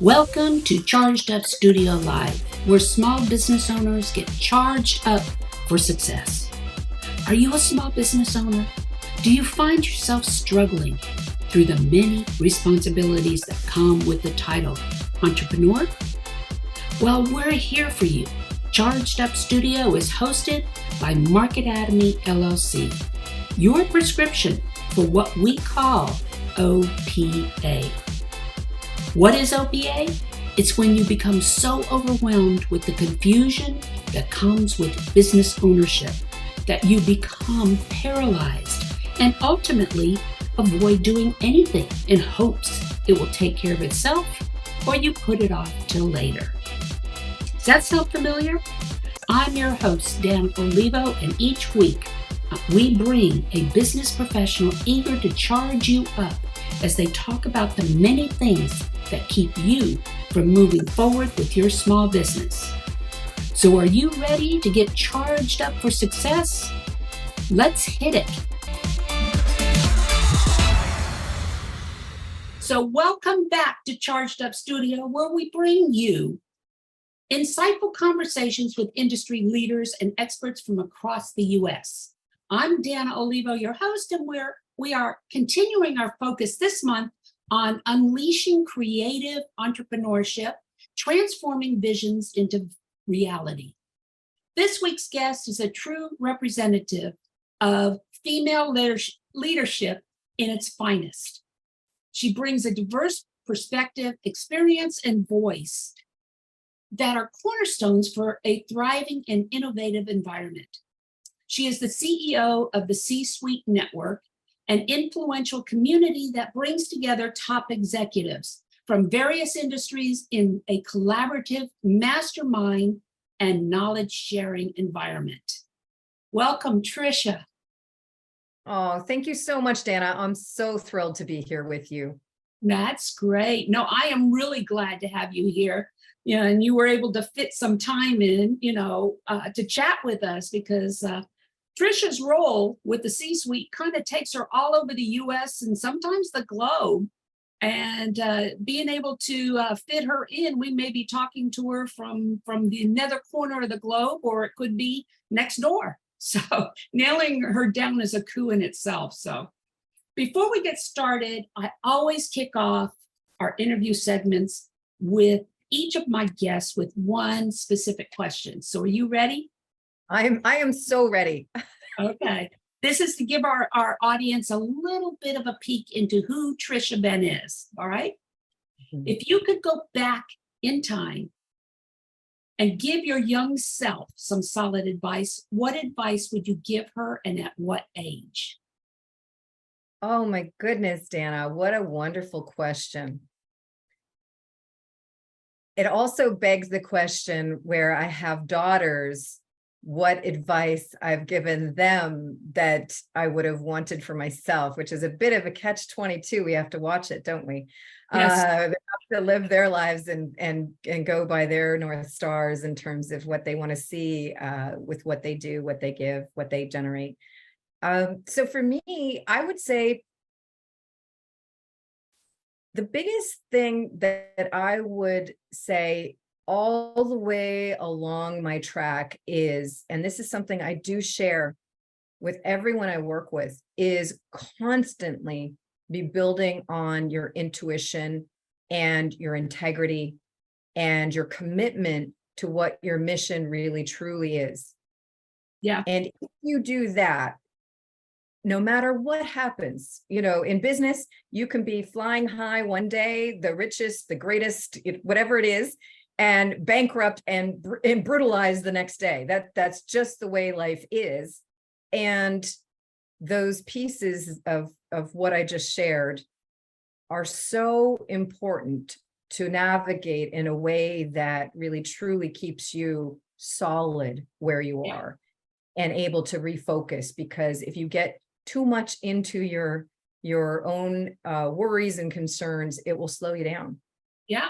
Welcome to Charged Up Studio Live, where small business owners get charged up for success. Are you a small business owner? Do you find yourself struggling through the many responsibilities that come with the title entrepreneur? Well, we're here for you. Charged Up Studio is hosted by Market Atomy LLC, your prescription for what we call OPA. What is OPA? It's when you become so overwhelmed with the confusion that comes with business ownership that you become paralyzed and ultimately avoid doing anything in hopes it will take care of itself, or you put it off till later. Does that sound familiar? I'm your host, Danna Olivo, and each week we bring a business professional eager to charge you up as they talk about the many things that keep you from moving forward with your small business. So are you ready to get charged up for success? Let's hit it. So welcome back to Charged Up Studio, where we bring you insightful conversations with industry leaders and experts from across the U.S. I'm Danna Olivo, your host, and we are continuing our focus this month on unleashing creative entrepreneurship, transforming visions into reality. This week's guest is a true representative of female leadership in its finest. She brings a diverse perspective, experience, and voice that are cornerstones for a thriving and innovative environment. She is the CEO of the C-Suite Network, an influential community that brings together top executives from various industries in a collaborative mastermind and knowledge-sharing environment. Welcome, Tricia. Oh, thank you so much, Danna. I'm so thrilled to be here with you. That's great. No, I am really glad to have you here. And you were able to fit some time in, to chat with us because Tricia's role with the C-Suite kind of takes her all over the U.S. and sometimes the globe. And being able to fit her in, we may be talking to her from the nether corner of the globe, or it could be next door. So nailing her down is a coup in itself. So before we get started, I always kick off our interview segments with each of my guests with one specific question. So are you ready? I am so ready. Okay. This is to give our audience a little bit of a peek into who Tricia Benn is. All right. Mm-hmm. If you could go back in time and give your young self some solid advice, what advice would you give her and at what age? Oh my goodness, Danna, what a wonderful question. It also begs the question, where I have daughters, what advice I've given them that I would have wanted for myself, which is a bit of a catch-22. We have to watch it, don't we? Yes. They have to live their lives and go by their North Stars in terms of what they want to see with what they do, what they give, what they generate. So for me, I would say the biggest thing that I would say all the way along my track is, and this is something I do share with everyone I work with, is constantly be building on your intuition and your integrity and your commitment to what your mission really truly is. Yeah. And if you do that, no matter what happens, in business, you can be flying high one day, the richest, the greatest, whatever it is, and bankrupt and brutalized the next day. That's just the way life is. And those pieces of what I just shared are so important to navigate in a way that really truly keeps you solid where you are and able to refocus. Because if you get too much into your own worries and concerns, it will slow you down. Yeah.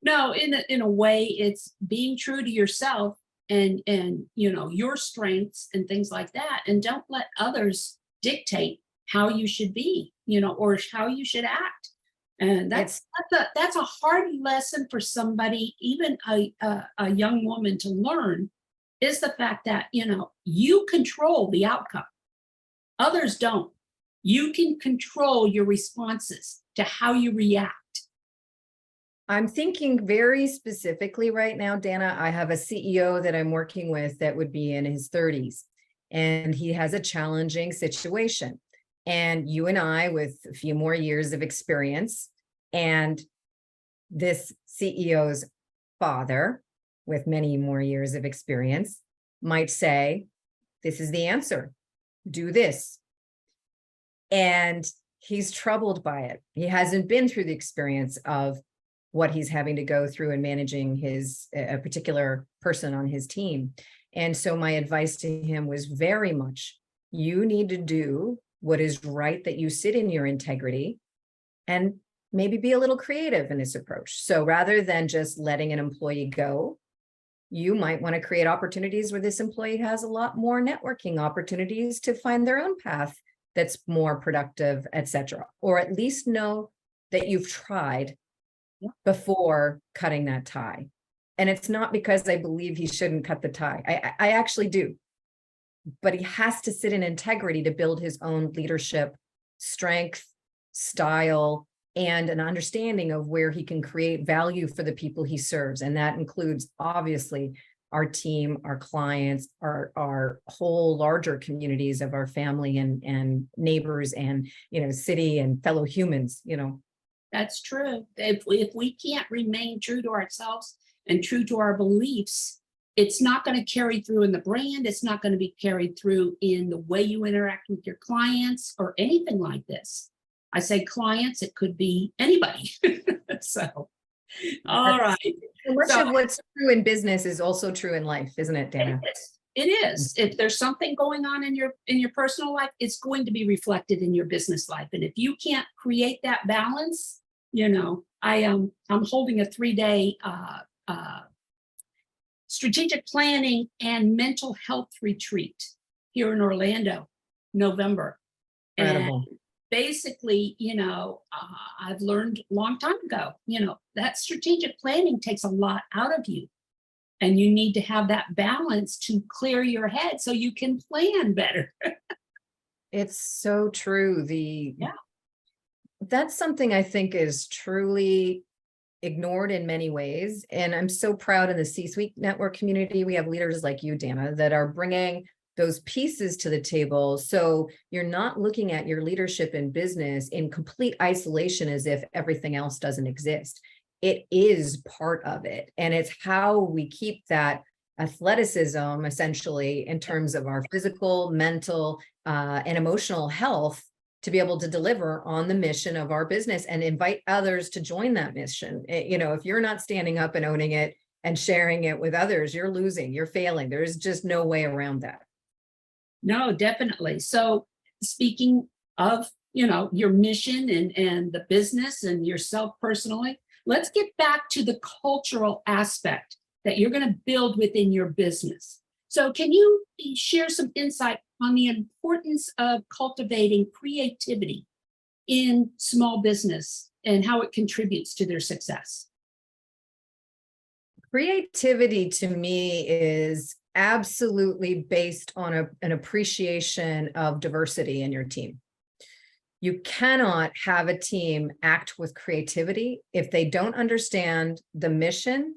No, in a way, it's being true to yourself and your strengths and things like that, and don't let others dictate how you should be, or how you should act. And It's that's a hard lesson for somebody, even a young woman, to learn, is the fact that, you control the outcome. Others don't. You can control your responses to how you react. I'm thinking very specifically right now, Danna. I have a CEO that I'm working with that would be in his 30s, and he has a challenging situation. And you and I, with a few more years of experience, and this CEO's father, with many more years of experience, might say, this is the answer, do this. And he's troubled by it. He hasn't been through the experience of what he's having to go through in managing a particular person on his team. And so my advice to him was very much, you need to do what is right, that you sit in your integrity, and maybe be a little creative in this approach. So rather than just letting an employee go, you might want to create opportunities where this employee has a lot more networking opportunities to find their own path that's more productive, etc. Or at least know that you've tried before cutting that tie. And it's not because I believe he shouldn't cut the tie. I actually do. But he has to sit in integrity to build his own leadership, strength, style, and an understanding of where he can create value for the people he serves. And that includes, obviously, our team, our clients, our whole larger communities of our family and neighbors and, city and fellow humans, That's true. If we can't remain true to ourselves and true to our beliefs, it's not going to carry through in the brand. It's not going to be carried through in the way you interact with your clients or anything like this. I say clients, it could be anybody. So, all right. So much of what's true in business is also true in life, isn't it, Danna? It is. If there's something going on in your personal life, it's going to be reflected in your business life. And if you can't create that balance, I'm holding a 3-day strategic planning and mental health retreat here in Orlando, November. Incredible. And basically, I've learned a long time ago, that strategic planning takes a lot out of you. And you need to have that balance to clear your head so you can plan better. It's so true. That's something I think is truly ignored in many ways. And I'm so proud in the C-suite network community, we have leaders like you, Danna, that are bringing those pieces to the table. So you're not looking at your leadership in business in complete isolation as if everything else doesn't exist. It is part of it. And it's how we keep that athleticism, essentially, in terms of our physical, mental, and emotional health, to be able to deliver on the mission of our business and invite others to join that mission. If you're not standing up and owning it and sharing it with others, you're losing, you're failing. There's just no way around that. No, definitely. So speaking of, your mission and the business and yourself personally, let's get back to the cultural aspect that you're going to build within your business. So can you share some insight on the importance of cultivating creativity in small business and how it contributes to their success? Creativity to me is absolutely based on an appreciation of diversity in your team. You cannot have a team act with creativity if they don't understand the mission,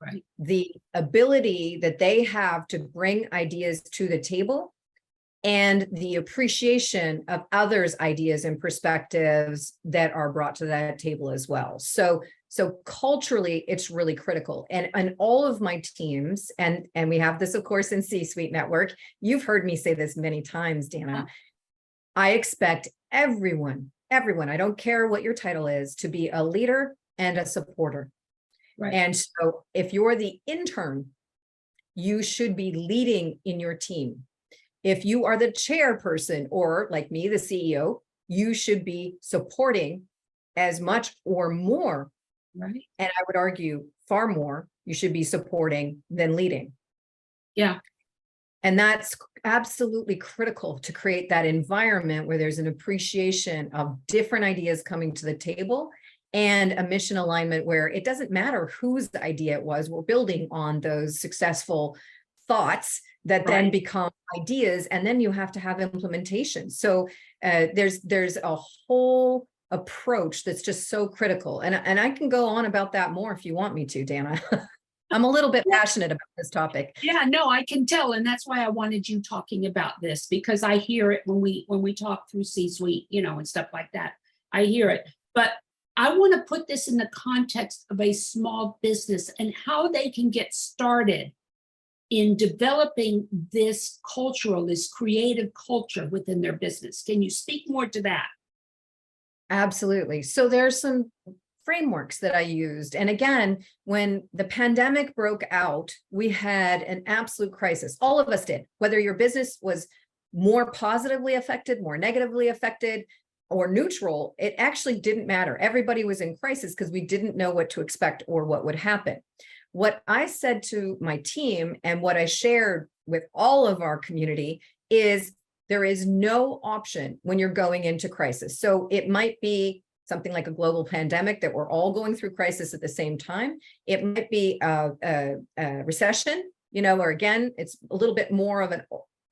right, the ability that they have to bring ideas to the table, and the appreciation of others' ideas and perspectives that are brought to that table as well. So culturally, it's really critical. And all of my teams, and we have this, of course, in C-Suite Network, you've heard me say this many times, Danna, I expect everyone, I don't care what your title is, to be a leader and a supporter. Right. And so if you're the intern, you should be leading in your team. If you are the chairperson, or like me, the CEO, you should be supporting as much or more. Right. And I would argue far more, you should be supporting than leading. Yeah. And that's absolutely critical to create that environment where there's an appreciation of different ideas coming to the table and a mission alignment where it doesn't matter whose idea it was. We're building on those successful thoughts that then become ideas, and then you have to have implementation. So there's a whole approach that's just so critical. And I can go on about that more if you want me to, Danna. I'm a little bit passionate about this topic. Yeah, no, I can tell. And that's why I wanted you talking about this, because I hear it when we talk through C-suite, and stuff like that. I hear it. But I want to put this in the context of a small business and how they can get started in developing this creative culture within their business. Can you speak more to that? Absolutely. So there's some frameworks that I used. And again, when the pandemic broke out, we had an absolute crisis. All of us did, whether your business was more positively affected, more negatively affected, or neutral, it actually didn't matter. Everybody was in crisis because we didn't know what to expect or what would happen. What I said to my team and what I shared with all of our community is there is no option when you're going into crisis. So it might be something like a global pandemic that we're all going through crisis at the same time. It might be a recession, or again, it's a little bit more of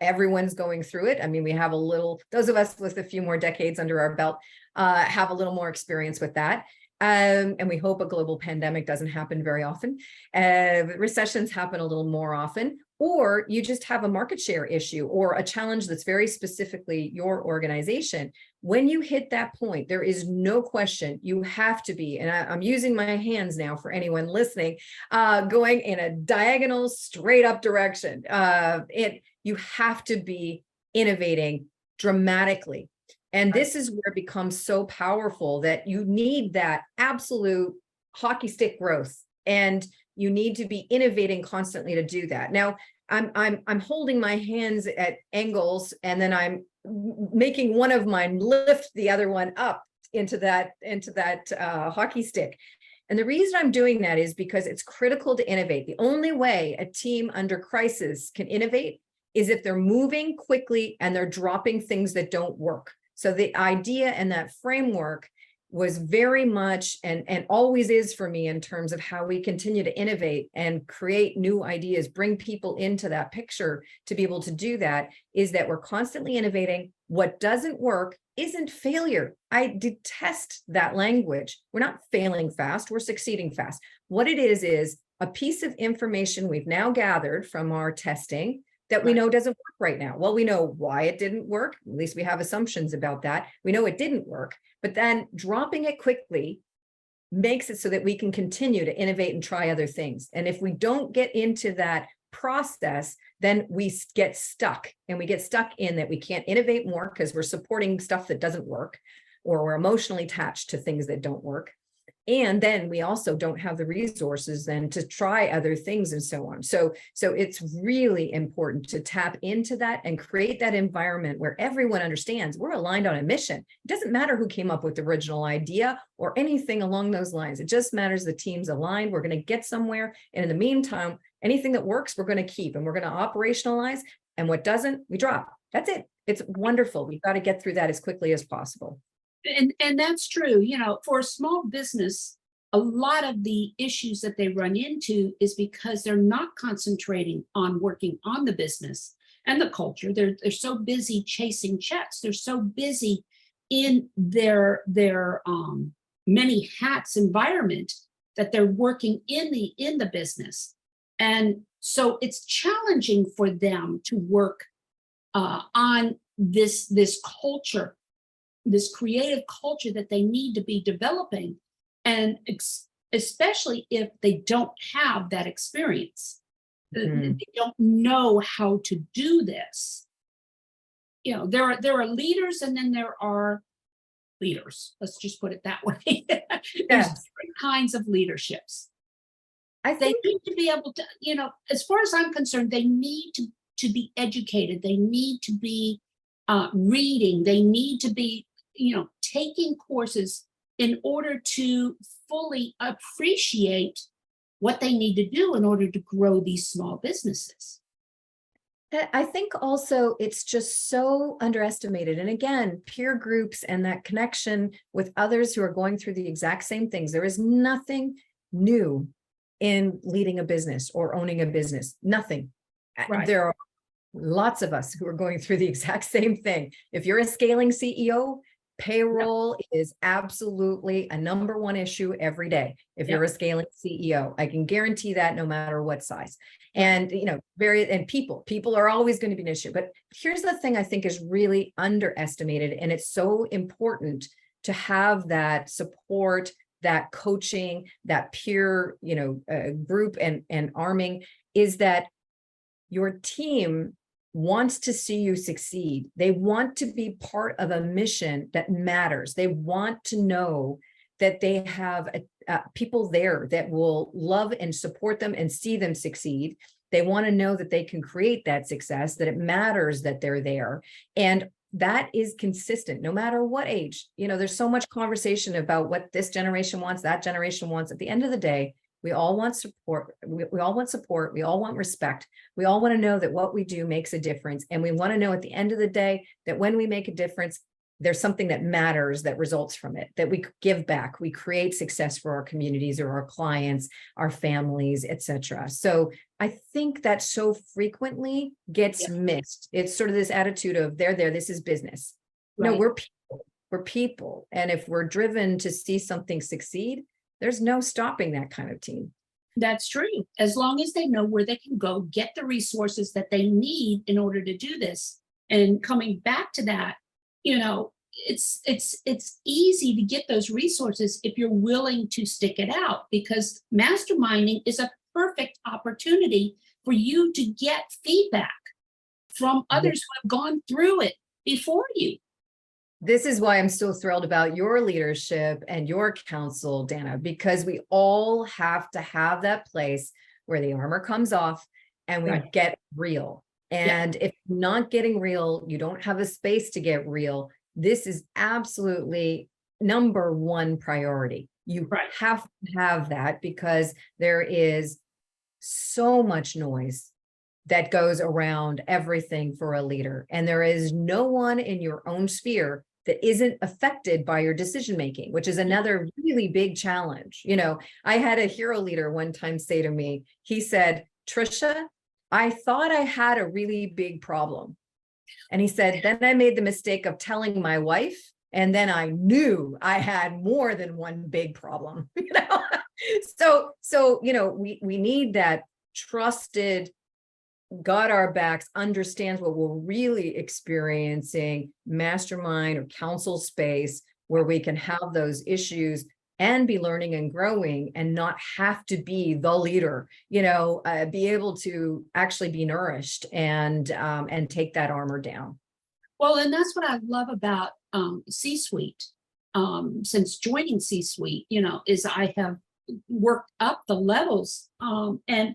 everyone's going through it. I mean, we have those of us with a few more decades under our belt have a little more experience with that. And we hope a global pandemic doesn't happen very often. Recessions happen a little more often, or you just have a market share issue or a challenge that's very specifically your organization. When you hit that point, there is no question you have to be, and I'm using my hands now for anyone listening, going in a diagonal straight up direction. You have to be innovating dramatically. And this is where it becomes so powerful that you need that absolute hockey stick growth, and you need to be innovating constantly to do that. Now, I'm holding my hands at angles, and then I'm making one of mine lift the other one up into that hockey stick. And the reason I'm doing that is because it's critical to innovate. The only way a team under crisis can innovate is if they're moving quickly and they're dropping things that don't work. So the idea and that framework was very much and always is for me in terms of how we continue to innovate and create new ideas, bring people into that picture to be able to do that, is that we're constantly innovating. What doesn't work isn't failure. I detest that language. We're not failing fast, we're succeeding fast. What it is a piece of information we've now gathered from our testing that we know doesn't work right now. Well, we know why it didn't work. At least we have assumptions about that. We know it didn't work, but then dropping it quickly makes it so that we can continue to innovate and try other things. And if we don't get into that process, then we get stuck, and we get stuck in that we can't innovate more because we're supporting stuff that doesn't work, or we're emotionally attached to things that don't work. And then we also don't have the resources then to try other things and so on. So it's really important to tap into that and create that environment where everyone understands we're aligned on a mission. It doesn't matter who came up with the original idea or anything along those lines. It just matters the team's aligned. We're going to get somewhere. And in the meantime, anything that works, we're going to keep, and we're going to operationalize. And what doesn't, we drop. That's it. It's wonderful. We've got to get through that as quickly as possible. And that's true. For a small business, a lot of the issues that they run into is because they're not concentrating on working on the business and the culture. They're so busy chasing checks. They're so busy in their many hats environment that they're working in the business. And so it's challenging for them to work on this culture, this creative culture that they need to be developing, and especially if they don't have that experience. They don't know how to do this. There are leaders, and then there are leaders. Let's just put it that way. There's different kinds of leaderships. They need to be able to, as far as I'm concerned, they need to be educated. They need to be reading. They need to be taking courses in order to fully appreciate what they need to do in order to grow these small businesses. I think also it's just so underestimated. And again, peer groups and that connection with others who are going through the exact same things. There is nothing new in leading a business or owning a business. Nothing. Right. There are lots of us who are going through the exact same thing. If you're a scaling CEO, payroll is absolutely a number one issue every day. If you're a scaling CEO, I can guarantee that no matter what size. And, people are always going to be an issue. But here's the thing I think is really underestimated. And it's so important to have that support, that coaching, that peer, group and arming, is that your team wants to see you succeed. They want to be part of a mission that matters. They want to know that they have people there that will love and support them and see them succeed. They want to know that they can create that success, that it matters that they're there. And that is consistent no matter what age. There's so much conversation about what this generation wants, that generation wants. At the end of the day, we all want support. We all want support. We all want respect. We all want to know that what we do makes a difference. And we want to know at the end of the day that when we make a difference, there's something that matters that results from it, that we give back. We create success for our communities or our clients, our families, etc. So I think that so frequently gets missed. It's sort of this attitude of there, this is business. Right. No, we're people. We're people. And if we're driven to see something succeed, there's no stopping that kind of team. That's true. As long as they know where they can go, get the resources that they need in order to do this. And coming back to that, it's easy to get those resources if you're willing to stick it out, because masterminding is a perfect opportunity for you to get feedback from others who have gone through it before you. This is why I'm so thrilled about your leadership and your counsel, Danna, because we all have to have that place where the armor comes off and we get real. And if you're not getting real, you don't have a space to get real. This is absolutely number one priority. You have to have that, because there is so much noise that goes around everything for a leader. And there is no one in your own sphere that isn't affected by your decision making, which is another really big challenge. I had a hero leader one time say to me, he said, "Tricia, I thought I had a really big problem." And he said, "Then I made the mistake of telling my wife, and then I knew I had more than one big problem." So we need that trusted, got our backs, understands what we're really experiencing, mastermind or counsel space where we can have those issues and be learning and growing and not have to be the leader, be able to actually be nourished and take that armor down. Well, and that's what I love about C-suite. Since joining C-suite, is I have worked up the levels, and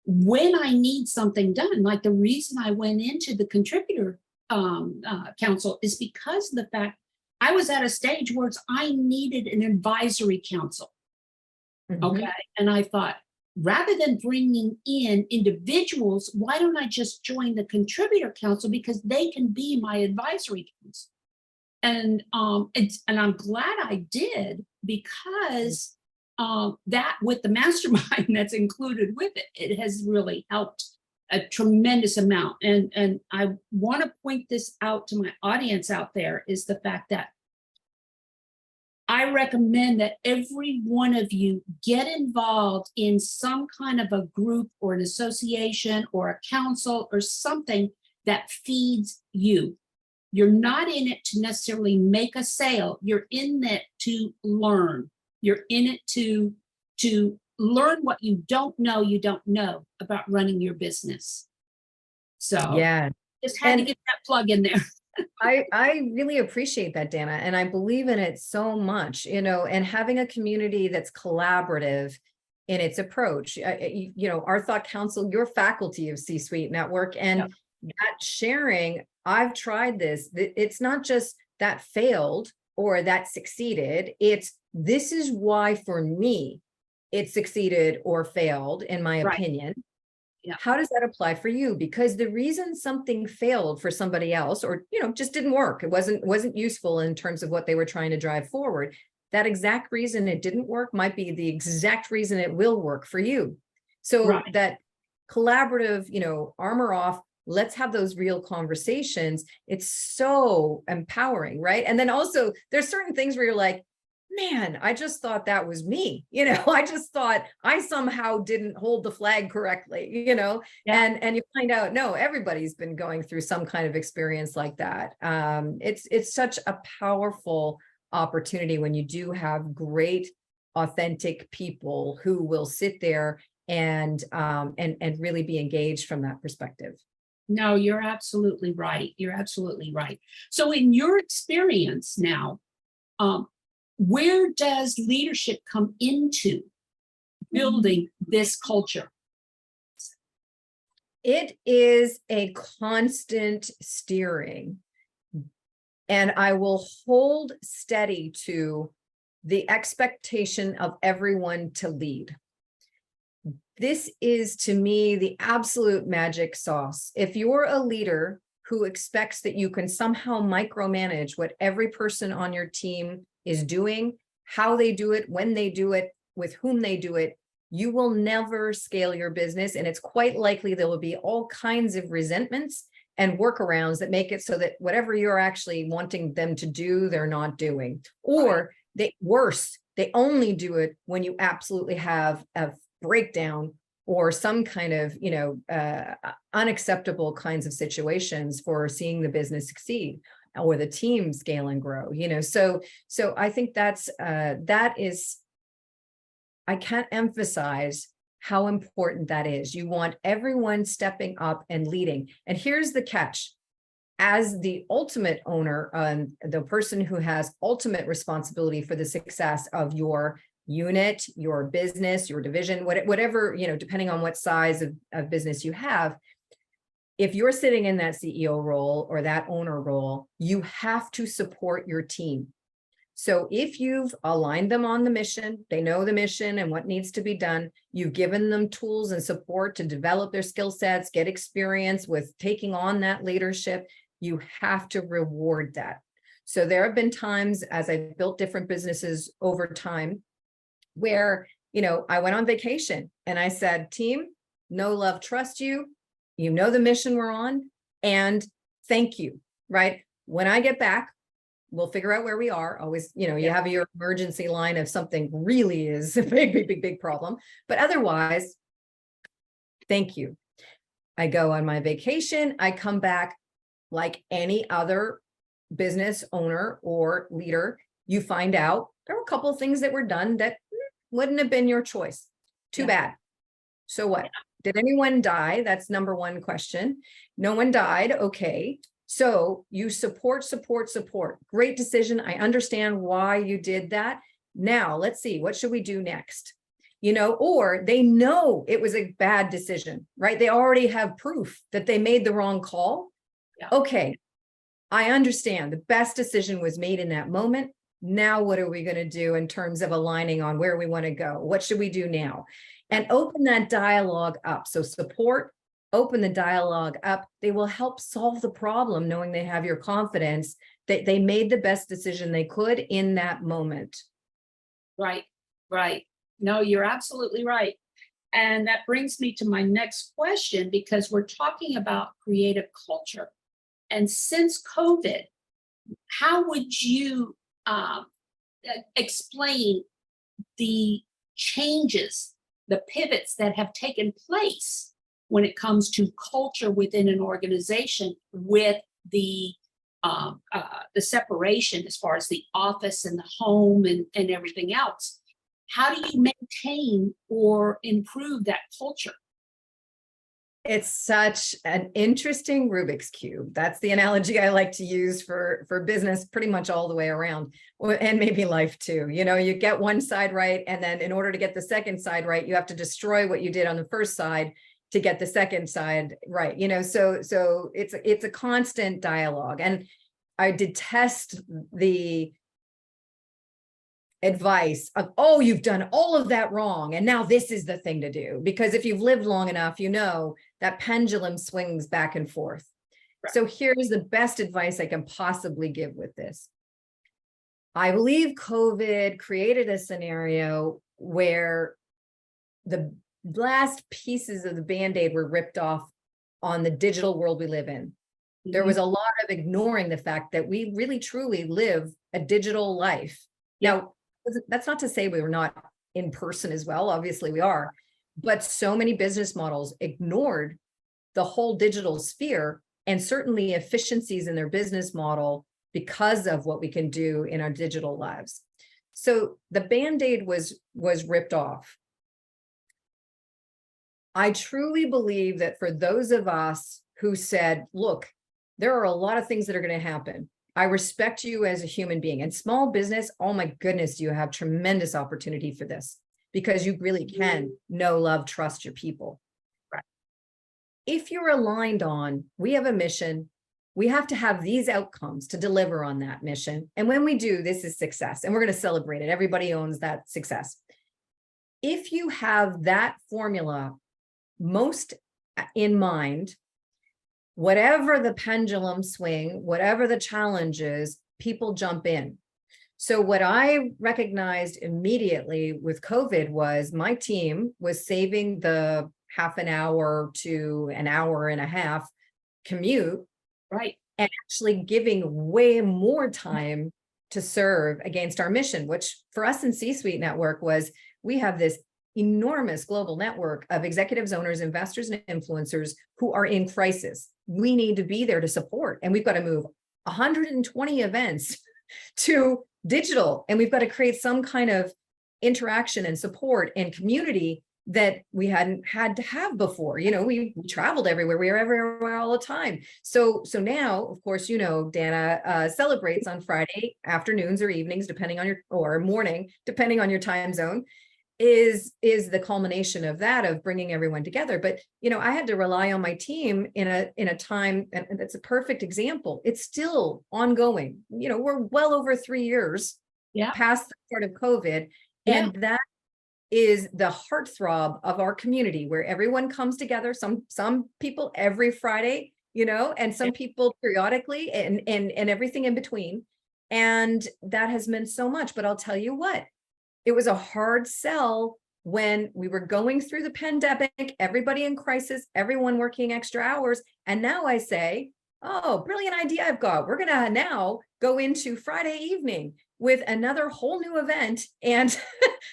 when I need something done, like the reason I went into the contributor council is because of the fact I was at a stage where I needed an advisory council. Okay. And I thought, rather than bringing in individuals, why don't I just join the contributor council, because they can be my advisory council. And I'm glad I did, because that with the mastermind that's included with it, it has really helped a tremendous amount. And I want to point this out to my audience out there, is the fact that I recommend that every one of you get involved in some kind of a group or an association or a council or something that feeds you. You're not in it to necessarily make a sale. You're in it to learn. You're in it to learn what you don't know about running your business. So just had to get that plug in there. I really appreciate that, Danna, and I believe in it so much, and having a community that's collaborative in its approach. Our Thought Council, your faculty of C-Suite Network, and that sharing, I've tried this. It's not just that failed or that succeeded. This is why for me it succeeded or failed, in my opinion. Yeah. How does that apply for you? Because the reason something failed for somebody else, or just didn't work, it wasn't useful in terms of what they were trying to drive forward, that exact reason it didn't work might be the exact reason it will work for you. So Right. that collaborative, armor off, let's have those real conversations. It's so empowering, right? And then also there's certain things where you're like, man, I just thought that was me. I just thought I somehow didn't hold the flag correctly, Yeah. and you find out, no, everybody's been going through some kind of experience like that. It's such a powerful opportunity when you do have great, authentic people who will sit there and really be engaged from that perspective. No, you're absolutely right. You're absolutely right. So in your experience now, where does leadership come into building this culture? It is a constant steering, and I will hold steady to the expectation of everyone to lead. This is, to me, the absolute magic sauce. If you're a leader who expects that you can somehow micromanage what every person on your team is doing, how they do it, when they do it, with whom they do it, you will never scale your business. And it's quite likely there will be all kinds of resentments and workarounds that make it so that whatever you're actually wanting them to do, they're not doing. Or they only do it when you absolutely have a breakdown or some kind of, unacceptable kinds of situations for seeing the business succeed or the team scale and grow, so I think that is, I can't emphasize how important that is. You want everyone stepping up and leading. And here's the catch. As the ultimate owner, the person who has ultimate responsibility for the success of your unit, your business, your division, whatever, depending on what size of business you have, if you're sitting in that CEO role or that owner role, you have to support your team. So if you've aligned them on the mission, they know the mission and what needs to be done, you've given them tools and support to develop their skill sets, get experience with taking on that leadership, you have to reward that. So there have been times as I've built different businesses over time where, I went on vacation and I said, team, know, love, trust you. You know the mission we're on, and thank you, right? When I get back, we'll figure out where we are. Always, you have your emergency line if something really is a big problem. But otherwise, thank you. I go on my vacation. I come back like any other business owner or leader. You find out there were a couple of things that were done that wouldn't have been your choice. Too bad. So what? Did anyone die? That's number one question. No one died. Okay. So you support. Great decision. I understand why you did that. Now let's see, what should we do next? Or they know it was a bad decision, right? They already have proof that they made the wrong call. Yeah. Okay. I understand the best decision was made in that moment. Now, what are we going to do in terms of aligning on where we want to go? What should we do now? And open that dialogue up. So support, open the dialogue up. They will help solve the problem, knowing they have your confidence that they made the best decision they could in that moment. Right. No, you're absolutely right. And that brings me to my next question, because we're talking about creative culture. And since COVID, how would you explain the changes, the pivots that have taken place when it comes to culture within an organization, with the separation as far as the office and the home and everything else? How do you maintain or improve that culture? It's such an interesting Rubik's Cube. That's the analogy I like to use for business pretty much all the way around, and maybe life too. You get one side right, and then in order to get the second side right, you have to destroy what you did on the first side to get the second side right. So it's a constant dialogue. And I detest the advice of, oh, you've done all of that wrong, and now this is the thing to do. Because if you've lived long enough, you know that pendulum swings back and forth. Right. So here's the best advice I can possibly give with this. I believe COVID created a scenario where the last pieces of the Band-Aid were ripped off on the digital world we live in. Mm-hmm. There was a lot of ignoring the fact that we really truly live a digital life. Yeah. Now, that's not to say we were not in person as well. Obviously we are, but so many business models ignored the whole digital sphere and certainly efficiencies in their business model because of what we can do in our digital lives. So the Band-Aid was ripped off. I truly believe that for those of us who said, look, there are a lot of things that are going to happen. I respect you as a human being. And small business, oh my goodness, you have tremendous opportunity for this because you really can know, love, trust your people. Right. If you're aligned on, we have a mission, we have to have these outcomes to deliver on that mission. And when we do, this is success, and we're going to celebrate it. Everybody owns that success. If you have that formula most in mind, whatever the pendulum swing, whatever the challenge is, people jump in. So what I recognized immediately with COVID was my team was saving the half an hour to an hour and a half commute, right, and actually giving way more time to serve against our mission, which for us in C-Suite Network was, we have this enormous global network of executives, owners, investors, and influencers who are in crisis. We need to be there to support, and we've got to move 120 events to digital, and we've got to create some kind of interaction and support and community that we hadn't had to have before. You know, we traveled everywhere, we were everywhere all the time. So now, of course, you know, Danna celebrates on Friday afternoons or evenings, depending on your, or morning, depending on your time zone, is the culmination of that, of bringing everyone together. But, you know, I had to rely on my team in a time, and that's a perfect example. It's still ongoing. You know, we're well over 3 years past the start of COVID. And that is the heartthrob of our community, where everyone comes together, some people every Friday, you know, and some people periodically, and everything in between. And that has meant so much. But I'll tell you what, it was a hard sell when we were going through the pandemic, everybody in crisis, everyone working extra hours. And now I say, oh, brilliant idea I've got. We're going to now go into Friday evening with another whole new event. And,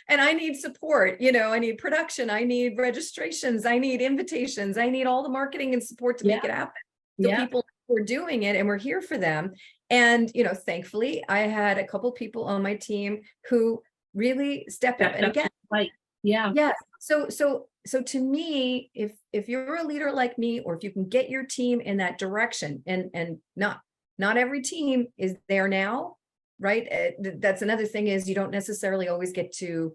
and I need support, you know, I need production, I need registrations, I need invitations, I need all the marketing and support to make it happen. So people were doing it, and we're here for them. And, you know, thankfully I had a couple people on my team who really stepped up. And again, right. So to me, if you're a leader like me, or if you can get your team in that direction, and not every team is there now, right? That's another thing, is you don't necessarily always get to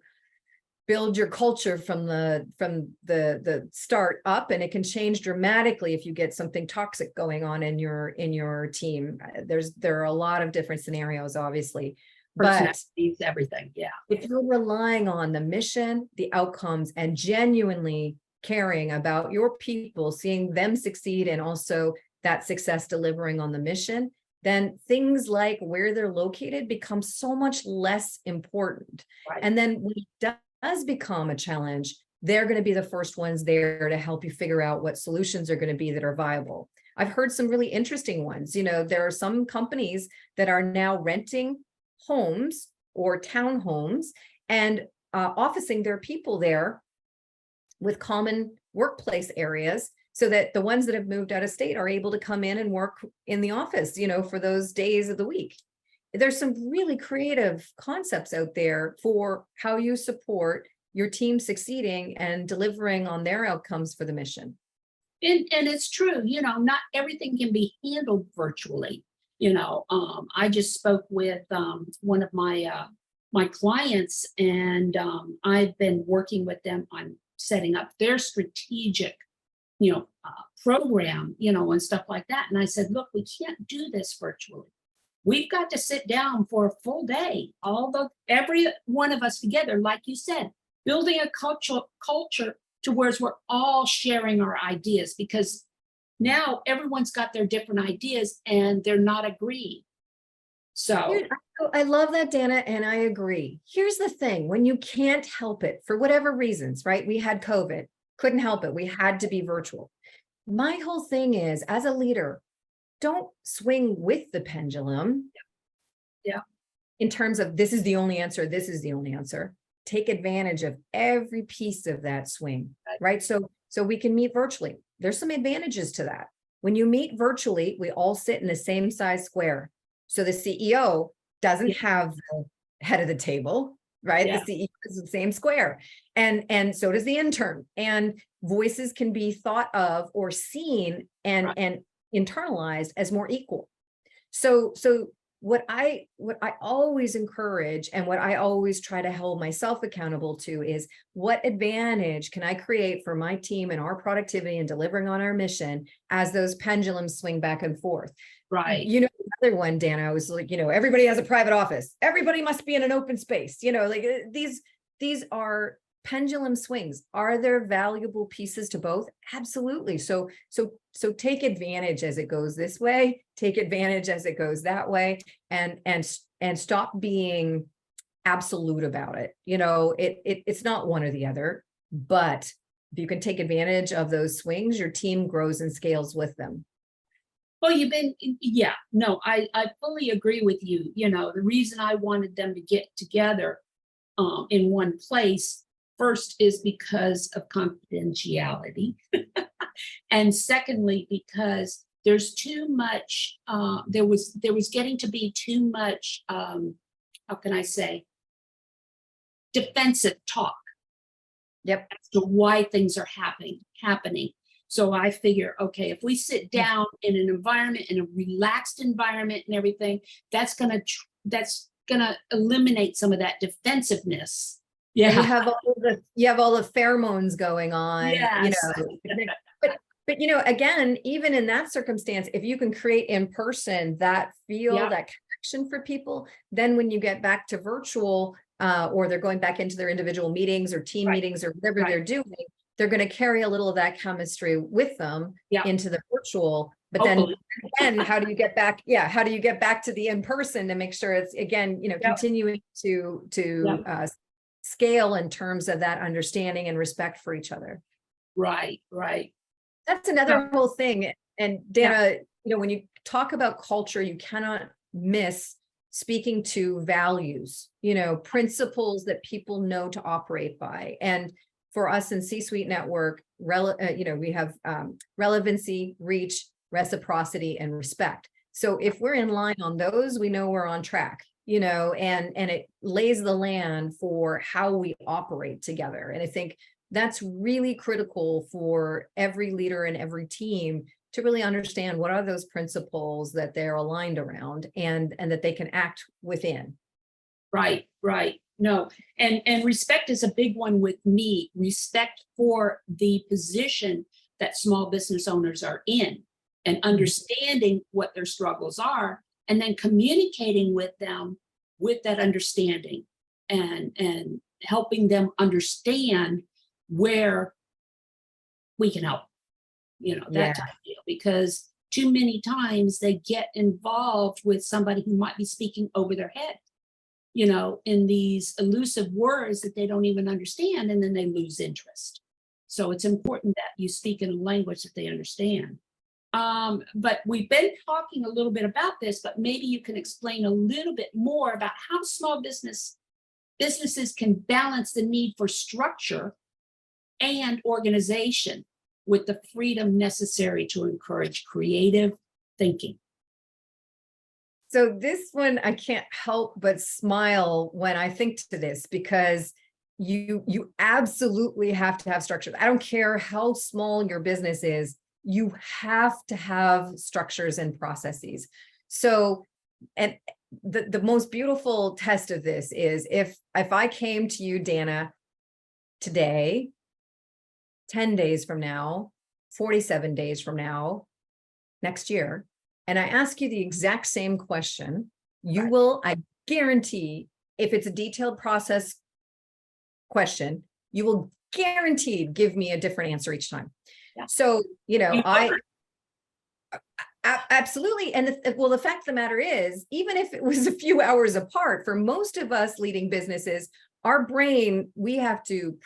build your culture from the start up, and it can change dramatically if you get something toxic going on in your team. There are a lot of different scenarios, obviously. But everything. If you're relying on the mission, the outcomes, and genuinely caring about your people, seeing them succeed, and also that success delivering on the mission, then things like where they're located become so much less important. Right. And then when it does become a challenge, they're going to be the first ones there to help you figure out what solutions are going to be that are viable. I've heard some really interesting ones. You know, there are some companies that are now renting homes or townhomes and officing their people there with common workplace areas, so that the ones that have moved out of state are able to come in and work in the office, you know, for those days of the week. There's some really creative concepts out there for how you support your team succeeding and delivering on their outcomes for the mission. And it's true, you know, not everything can be handled virtually. You know, I just spoke with one of my clients, and I've been working with them on setting up their strategic, you know, program, you know, and stuff like that. And I said, look, we can't do this virtually. We've got to sit down for a full day, every one of us together, like you said, building a culture to where we're all sharing our ideas, because now everyone's got their different ideas and they're not agreeing. So I love that, Danna, and I agree. Here's the thing, when you can't help it for whatever reasons, right? We had COVID, couldn't help it. We had to be virtual. My whole thing is, as a leader, don't swing with the pendulum. Yeah. In terms of this is the only answer, this is the only answer. Take advantage of every piece of that swing, right? So we can meet virtually. There's some advantages to that. When you meet virtually, we all sit in the same size square. So the CEO doesn't have the head of the table, right? Yeah. The CEO is the same square. And so does the intern. And voices can be thought of or seen and internalized as more equal. So what I always encourage and what I always try to hold myself accountable to is, what advantage can I create for my team and our productivity and delivering on our mission as those pendulums swing back and forth? Right. You know, another one, Danna, I was like, everybody has a private office. Everybody must be in an open space. Like these are pendulum swings. Are there valuable pieces to both? Absolutely. So take advantage as it goes this way, take advantage as it goes that way, and stop being absolute about it. It's not one or the other, but if you can take advantage of those swings, your team grows and scales with them. Well, I fully agree with you. The reason I wanted them to get together in one place, first, is because of confidentiality. And secondly, because there's too much, there was getting to be too much, how can I say, defensive talk. Yep. As to why things are happening. So I figure, okay, if we sit down in an environment, in a relaxed environment and everything, that's gonna eliminate some of that defensiveness. Yeah. And you have all the pheromones going on. Yes. But again, even in that circumstance, if you can create in person that feel, that connection for people, then when you get back to virtual, or they're going back into their individual meetings or team meetings or whatever they're doing, they're going to carry a little of that chemistry with them into the virtual. But Hopefully. then how do you get back? Yeah. How do you get back to the in-person to make sure it's, again, continuing to scale in terms of that understanding and respect for each other. Right. That's another whole thing. And Danna, when you talk about culture, you cannot miss speaking to values, principles that people know to operate by. And for us in C-Suite Network, we have relevancy, reach, reciprocity, and respect. So if we're in line on those, we know we're on track, and it lays the land for how we operate together. And I think that's really critical for every leader and every team to really understand what are those principles that they're aligned around and that they can act within. Right. No, and respect is a big one with me. Respect for the position that small business owners are in, and understanding what their struggles are, and then communicating with them with that understanding, and helping them understand where we can help, that type of deal. Because too many times they get involved with somebody who might be speaking over their head, in these elusive words that they don't even understand, and then they lose interest. So it's important that you speak in a language that they understand. But we've been talking a little bit about this, but maybe you can explain a little bit more about how small businesses can balance the need for structure and organization with the freedom necessary to encourage creative thinking. So this one, I can't help but smile when I think to this, because you absolutely have to have structure. I don't care how small your business is, you have to have structures and processes. So, and the most beautiful test of this is if I came to you, Danna, today, 10 days from now, 47 days from now, next year, and I ask you the exact same question, You will, I guarantee, if it's a detailed process question, you will guaranteed give me a different answer each time. Yeah. So, You absolutely. And the fact of the matter is, even if it was a few hours apart, for most of us leading businesses, our brain, we have to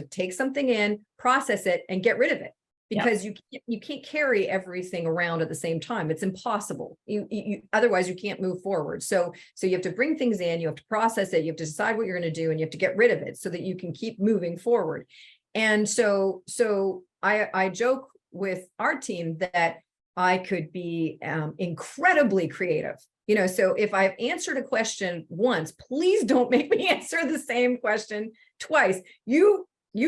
take something in, process it, and get rid of it, because you can't carry everything around at the same time. It's impossible. You otherwise you can't move forward. So you have to bring things in, you have to process it, you have to decide what you're going to do, and you have to get rid of it so that you can keep moving forward. And so I joke with our team that I could be incredibly creative. So if I've answered a question once, please don't make me answer the same question twice. You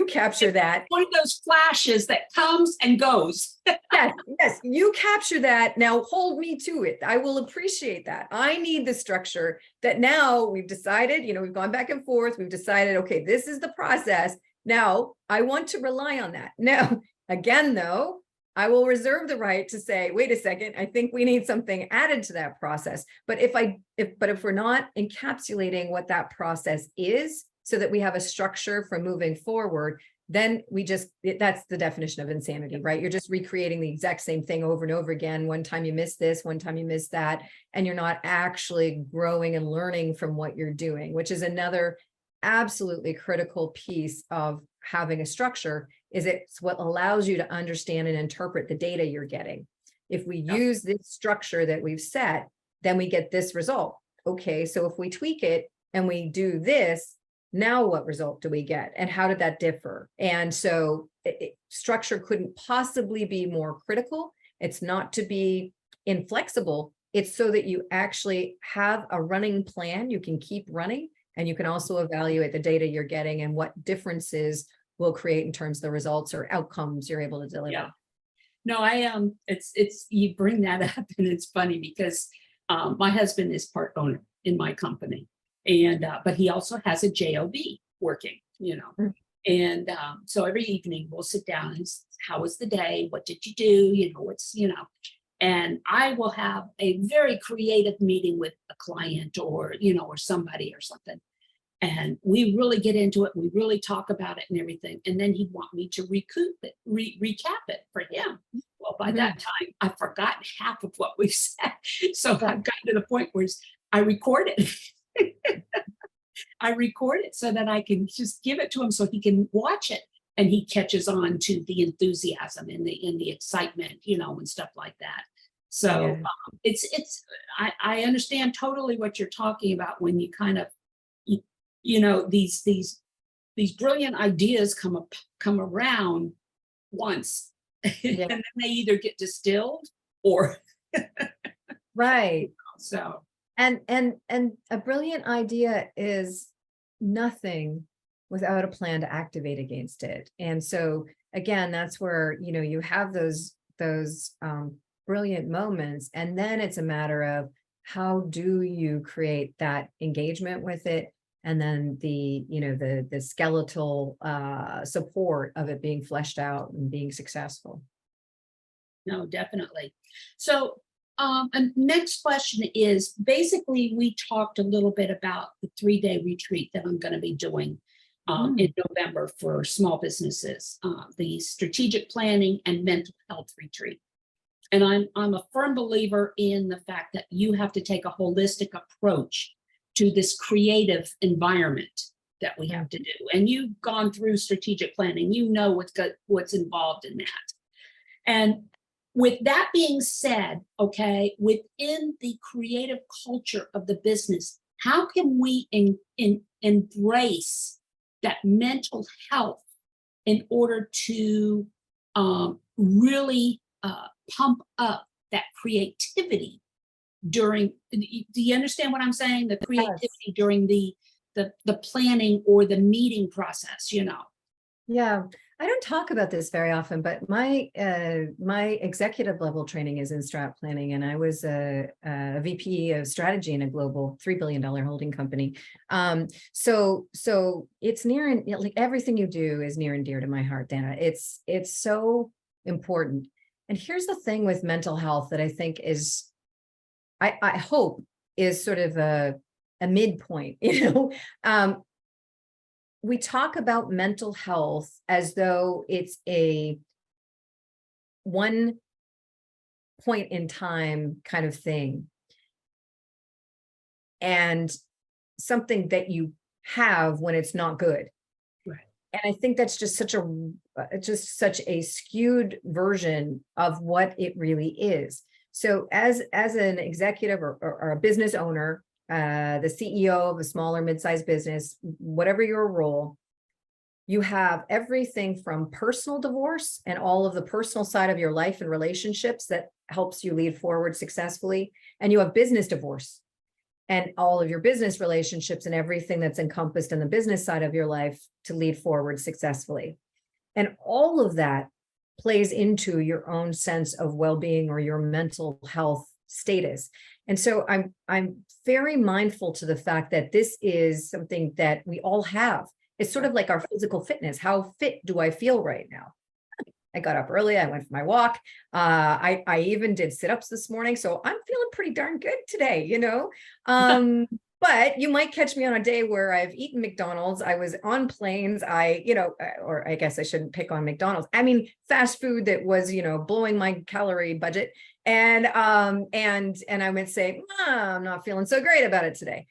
capture that. one of those flashes that comes and goes. Yes, you capture that. Now hold me to it. I will appreciate that. I need the structure that now we've decided, we've gone back and forth. We've decided, okay, this is the process. Now I want to rely on that. Now, again, though, I will reserve the right to say, wait a second, I think we need something added to that process. But if we're not encapsulating what that process is, so that we have a structure for moving forward, then that's the definition of insanity, right? You're just recreating the exact same thing over and over again. One time you miss this, one time you miss that, and you're not actually growing and learning from what you're doing, which is another absolutely critical piece of having a structure. Is it's what allows you to understand and interpret the data you're getting. If we use this structure that we've set, then we get this result. Okay, so if we tweak it and we do this, now what result do we get? And how did that differ? And so structure couldn't possibly be more critical. It's not to be inflexible. It's so that you actually have a running plan you can keep running, and you can also evaluate the data you're getting and what differences will create in terms of the results or outcomes you're able to deliver. Yeah. No, it's you bring that up, and it's funny because my husband is part owner in my company, and but he also has a job working, and so every evening we'll sit down and how was the day? What did you do? And I will have a very creative meeting with a client or somebody or something. And we really get into it. We really talk about it and everything. And then he'd want me to recap it for him. Well, by that time, I've forgotten half of what we've said. So I've gotten to the point where I record it. I record it so that I can just give it to him so he can watch it. And he catches on to the enthusiasm and the excitement, and stuff like that. So I understand totally what you're talking about when you kind of, these brilliant ideas come around once, and then they either get distilled or right. So and a brilliant idea is nothing without a plan to activate against it. And so again, that's where you have those brilliant moments, and then it's a matter of how do you create that engagement with it. And then the skeletal support of it being fleshed out and being successful. No, definitely. So and next question is, basically, we talked a little bit about the 3-day retreat that I'm going to be doing in November for small businesses, the strategic planning and mental health retreat. And I'm a firm believer in the fact that you have to take a holistic approach to this creative environment that we have to do. And you've gone through strategic planning, what's involved in that. And with that being said, okay, within the creative culture of the business, how can we embrace that mental health in order to really pump up that creativity during, do you understand what I'm saying? The creativity during the planning or the meeting process, Yeah, I don't talk about this very often, but my executive level training is in strat planning, and I was a VP of strategy in a global $3 billion holding company. So it's near and like everything you do is near and dear to my heart, Danna. It's so important. And here's the thing with mental health that I think is, I hope is sort of a midpoint, we talk about mental health as though it's a one point in time kind of thing, and something that you have when it's not good. Right. And I think that's just such a skewed version of what it really is. So as an executive or a business owner, the CEO of a small or mid-sized business, whatever your role, you have everything from personal divorce and all of the personal side of your life and relationships that helps you lead forward successfully. And you have business divorce and all of your business relationships and everything that's encompassed in the business side of your life to lead forward successfully. And all of that plays into your own sense of well-being or your mental health status. And so I'm very mindful to the fact that this is something that we all have. It's sort of like our physical fitness. How fit do I feel right now? I got up early. I went for my walk. I even did sit-ups this morning. So I'm feeling pretty darn good today, but you might catch me on a day where I've eaten McDonald's. I was on planes. Or I guess I shouldn't pick on McDonald's. I mean, fast food that was, blowing my calorie budget. And I would say, I'm not feeling so great about it today.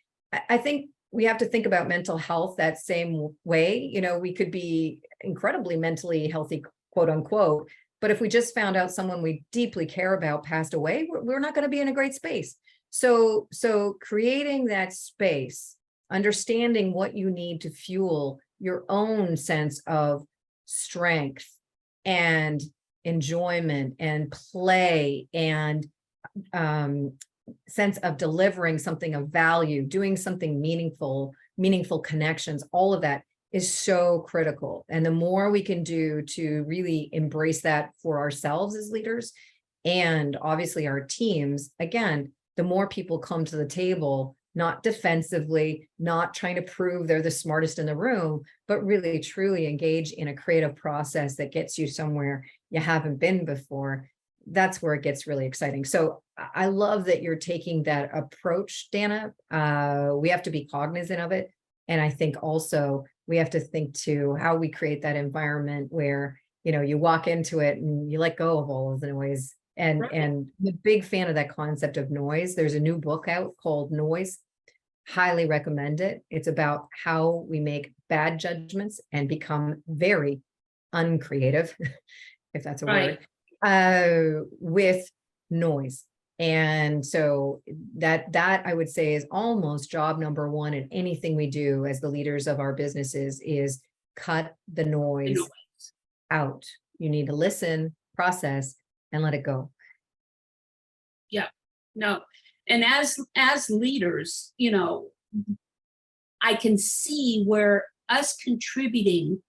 I think we have to think about mental health that same way. We could be incredibly mentally healthy, quote unquote, but if we just found out someone we deeply care about passed away, we're not going to be in a great space. So creating that space, understanding what you need to fuel your own sense of strength and enjoyment and play and sense of delivering something of value, doing something meaningful connections, all of that is so critical. And the more we can do to really embrace that for ourselves as leaders and obviously our teams, again, the more people come to the table, not defensively, not trying to prove they're the smartest in the room, but really truly engage in a creative process that gets you somewhere you haven't been before. That's where it gets really exciting. So I love that you're taking that approach, Danna. We have to be cognizant of it. And I think also we have to think to how we create that environment where, you walk into it and you let go of all of the noise. And I'm a big fan of that concept of noise. There's a new book out called Noise. Highly recommend it. It's about how we make bad judgments and become very uncreative, if that's a word, with noise. And so that I would say is almost job number one in anything we do as the leaders of our businesses is cut the noise out. You need to listen, process, and let it go. Yeah, no. And as leaders, I can see where us contributing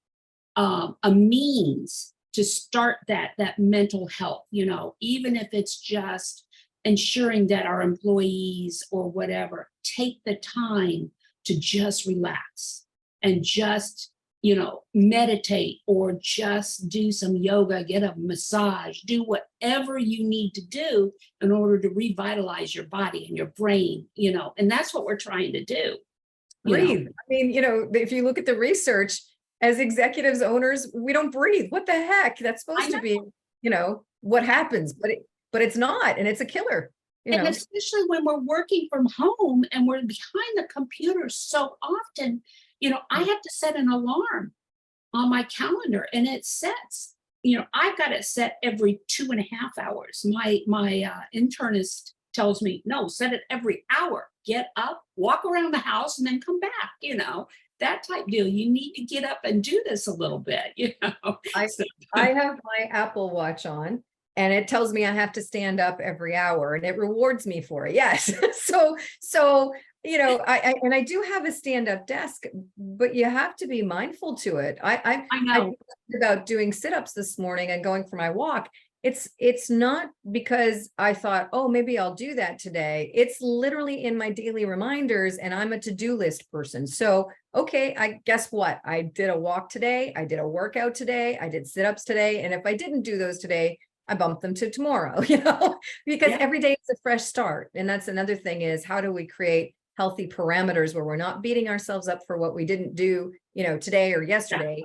a means to start that mental health, even if it's just ensuring that our employees or whatever take the time to just relax and just, meditate or just do some yoga, get a massage, do whatever you need to do in order to revitalize your body and your brain, and that's what we're trying to do. Breathe. I mean, if you look at the research, as executives, owners, we don't breathe. What the heck? That's supposed to be, what happens, but it's not, and it's a killer. And especially when we're working from home and we're behind the computer so often, I have to set an alarm on my calendar and it sets, I've got it set every 2.5 hours. My internist tells me, no, set it every hour. Get up, walk around the house, and then come back, that type deal. You need to get up and do this a little bit, I have my Apple Watch on and it tells me I have to stand up every hour and it rewards me for it. Yes. So, I do have a stand-up desk, but you have to be mindful to it. I know about doing sit-ups this morning and going for my walk. It's not because I thought, oh, maybe I'll do that today. It's literally in my daily reminders and I'm a to-do list person. So, okay, I guess what? I did a walk today. I did a workout today. I did sit-ups today. And if I didn't do those today, I bump them to tomorrow, because Yeah. every day is a fresh start. And that's another thing, is how do we create healthy parameters where we're not beating ourselves up for what we didn't do, today or yesterday.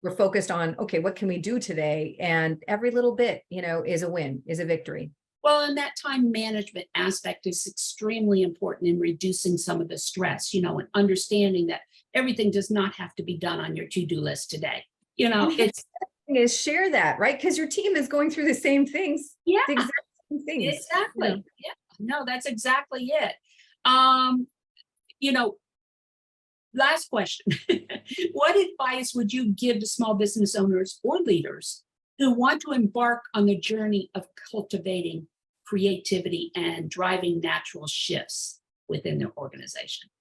We're focused on, okay, what can we do today? And every little bit, is a win, is a victory. Well, and that time management aspect is extremely important in reducing some of the stress, and understanding that everything does not have to be done on your to-do list today. It's is share that, right? Because your team is going through the same things. Yeah, the exact same things. Exactly. Yeah, no, that's exactly it. Um, Last question. What advice would you give to small business owners or leaders who want to embark on the journey of cultivating creativity and driving natural shifts within their organization?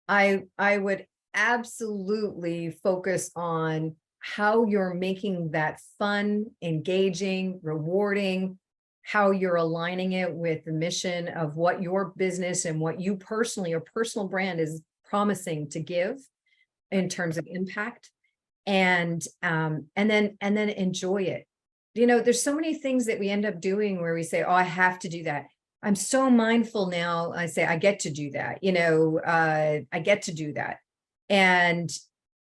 I would absolutely focus on how you're making that fun, engaging, rewarding, how you're aligning it with the mission of what your business and what you personally, your personal brand is promising to give in terms of impact, and then enjoy it. There's so many things that we end up doing where we say, oh, I have to do that. I'm so mindful now. I say, I get to do that. I get to do that. And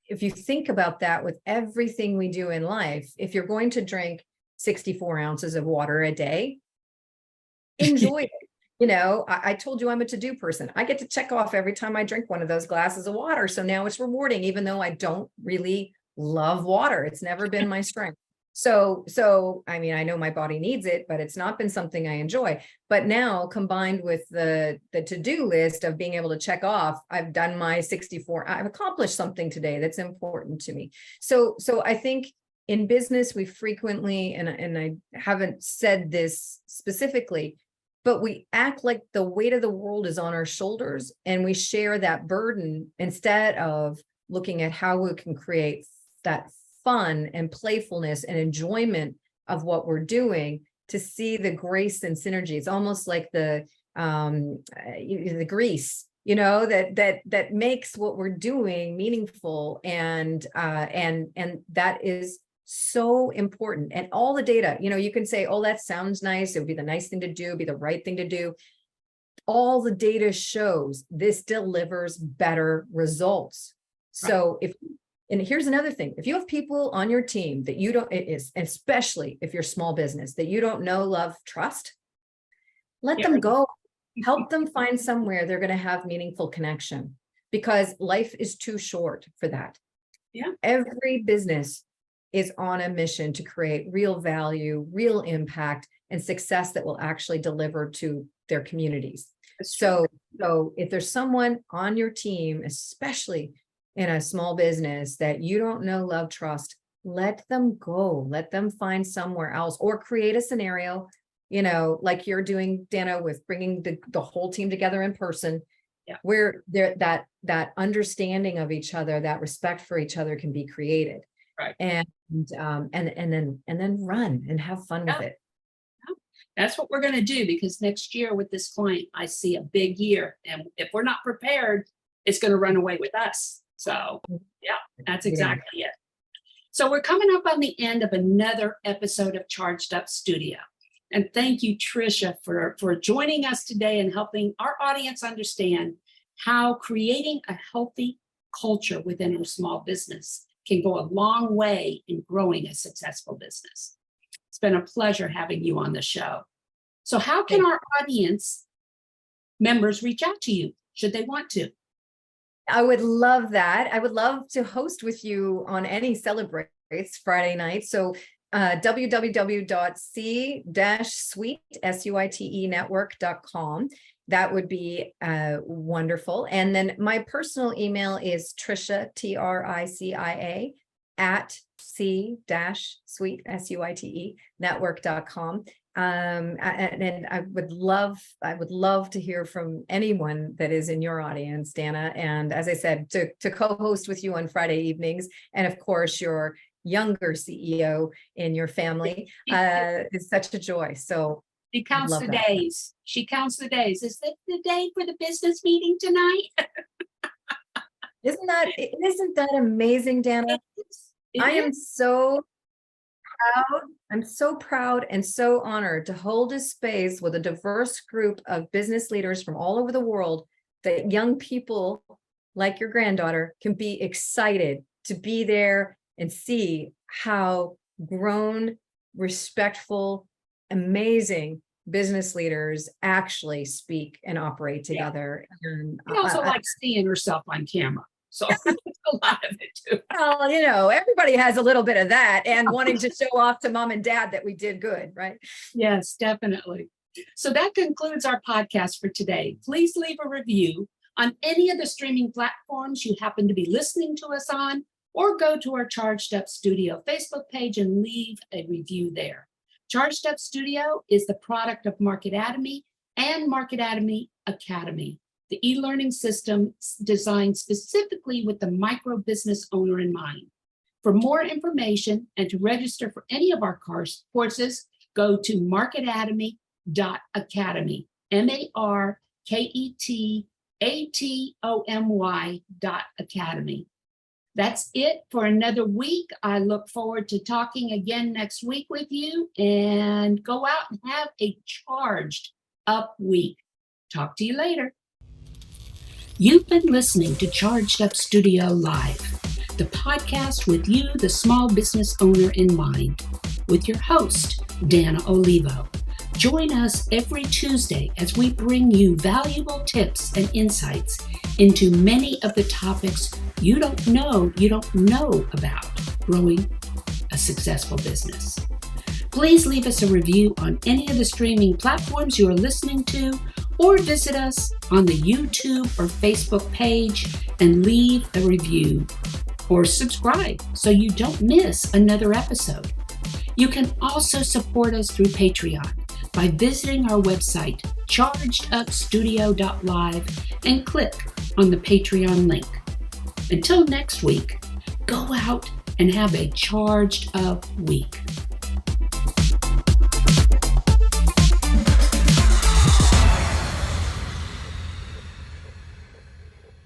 if you think about that with everything we do in life, if you're going to drink 64 ounces of water a day, enjoy it. I told you I'm a to-do person. I get to check off every time I drink one of those glasses of water. So now it's rewarding, even though I don't really love water. It's never been my strength. So, I mean, I know my body needs it, but it's not been something I enjoy. But now, combined with the to-do list of being able to check off, I've done my 64, I've accomplished something today that's important to me. So I think in business, we frequently, and I haven't said this specifically, but we act like the weight of the world is on our shoulders, and we share that burden instead of looking at how we can create that fun and playfulness and enjoyment of what we're doing, to see the grace and synergy. It's almost like the grease, that makes what we're doing meaningful, and that is so important. And all the data, you can say, oh, that sounds nice, it would be the nice thing to do, be the right thing to do. All the data shows this delivers better results. Right. So and here's another thing, if you have people on your team that you don't, especially if you're small business, that you don't know, love, trust, let them go. Help them find somewhere they're going to have meaningful connection, because life is too short for that. Yeah. Every business is on a mission to create real value, real impact, and success that will actually deliver to their communities. So if there's someone on your team, especially in a small business, that you don't know, love, trust, let them go. Let them find somewhere else, or create a scenario, like you're doing, Danna, with bringing the whole team together in person. Yeah. Where that understanding of each other, that respect for each other can be created. Right. And then run and have fun with it. That's what we're going to do, because next year with this client, I see a big year, and if we're not prepared, it's going to run away with us. So yeah, that's exactly it. So we're coming up on the end of another episode of Charged Up Studio. And thank you, Tricia, for joining us today and helping our audience understand how creating a healthy culture within our small business can go a long way in growing a successful business. It's been a pleasure having you on the show. So how can our audience members reach out to you, should they want to? I would love that. I would love to host with you on any Celebrates Friday night. So www.c-suite.network.com. That would be wonderful. And then my personal email is Tricia, Tricia, at c-suite, S-U-I-T-E, network.com. And I would love to hear from anyone that is in your audience, Danna. And as I said, to co-host with you on Friday evenings, and of course your younger CEO in your family is such a joy. So she counts the days. She counts the days. Is that the day for the business meeting tonight? Isn't that amazing, Danna? I am so I'm so proud and so honored to hold a space with a diverse group of business leaders from all over the world, that young people like your granddaughter can be excited to be there and see how grown, respectful, amazing business leaders actually speak and operate together. And She also likes seeing herself on camera. So a lot of it too. well, everybody has a little bit of that, and wanting to show off to mom and dad that we did good, right? Yes, definitely. So that concludes our podcast for today. Please leave a review on any of the streaming platforms you happen to be listening to us on, or go to our Charged Up Studio Facebook page and leave a review there. Charged Up Studio is the product of Marketatomy and Marketatomy Academy, the e-learning system designed specifically with the micro business owner in mind. For more information and to register for any of our courses, go to marketatomy.academy, marketatomy.academy. That's it for another week. I look forward to talking again next week with you, and go out and have a charged up week. Talk to you later. You've been listening to Charged Up Studio Live, the podcast with you, the small business owner, in mind, with your host, Danna Olivo. Join us every Tuesday as we bring you valuable tips and insights into many of the topics you don't know about growing a successful business. Please leave us a review on any of the streaming platforms you are listening to, or visit us on the YouTube or Facebook page and leave a review or subscribe so you don't miss another episode. You can also support us through Patreon by visiting our website, chargedupstudio.live, and click on the Patreon link. Until next week, go out and have a charged up week.